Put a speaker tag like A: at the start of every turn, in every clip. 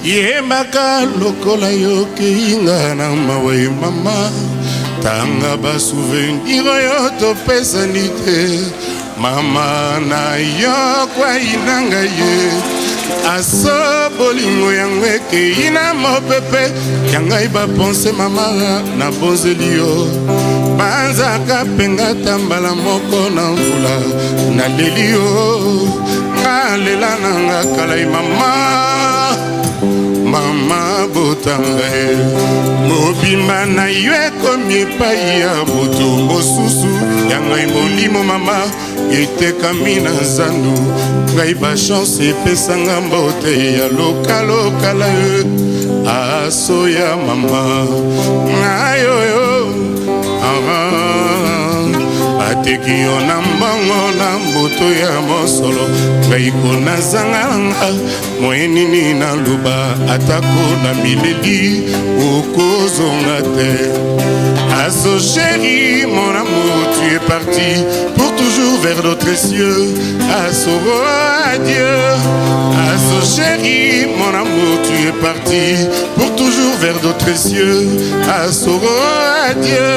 A: Yemaka lokola yoki nga na mawe mama tanga ba souvenir yo to pesani te mama na yo kwa inanga ye aso bolingo yango eke ina mopepe yangai ba pense mama na bozeli yo banzaka penga tambala moko na mvula na leli yo ngalela nanga kalai mama mama botanga mobimba na yo ekomi epai ya moto mosusu ya ngai molimo mama etekami na zandu ngai bachance epesanga mbote ya lokalokala yo aso ya mama ngayoyo ateki yo na mbongo na mboto ya mosolo ngai kona zanganga moyenini na luba atako na mileli okozonga te aso chéri mon amour tu es parti pour toujours vers d'autres cieux aso adieu aso chéri mon amour tu es parti pour toujours vers d'autres cieux aso adieu.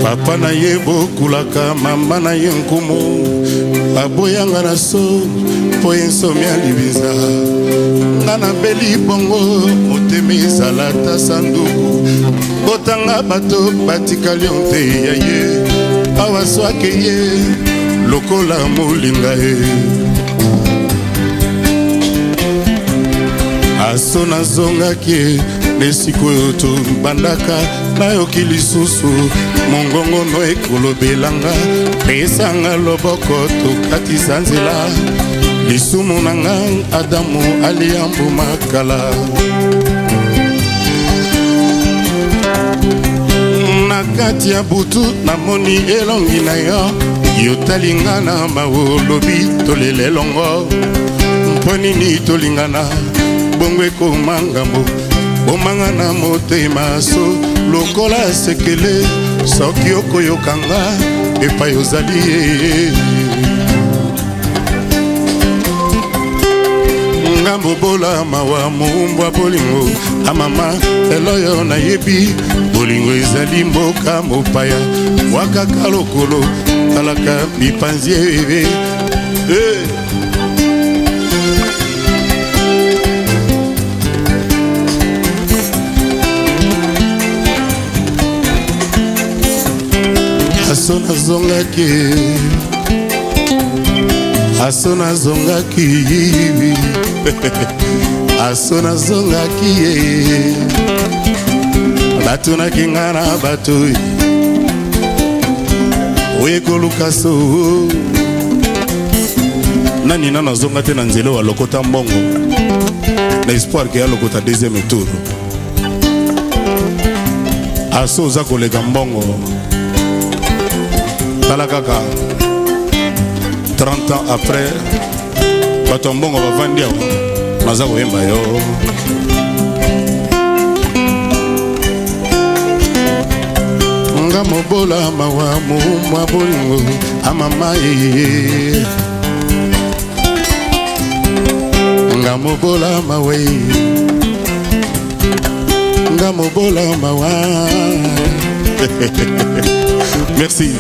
A: Papa na ye bokulaka mama na ye nkumu baboyanga na so po ensomi ya libinza nga na beli bongo motema ezala ta sanduku botanga bato batikali onte ya ye awa swake ye lokola molinga ye aso nazongaki nesiko oyo tobandaka nayoki lisusu mongongo no ekolobelanga pesanga loboko tokatisa nzela lisumu nanga adamu aliyambu makala na kati ya butu namoni elongi na yo yotalinga na mawolobi tolelelongo mpo nini tolingana bongo ekoma ngambo bomanga na motema so lokola sekele soki okoyokanga epai ozali ngambo bola mawa mumbwa bolingo amama eloyo nayebi bolingo ezali mboka mopaya wakaka lokolo talaka bipanzi ebe aso nazongaki aso nazongaki aso nazongaki batunaki nga na bato oyekoluka so nani na nazonga te na nzela wa lokota mbongo na espoir ke ya lokota deuxième tour aso oza koleka mbongo tala kaka 30 ans après bato mbongo bavandi awa naza koyemba yo nga mobola mawa mumwa bolingo amama ye nga mobola mawe nga mobola mawa merci.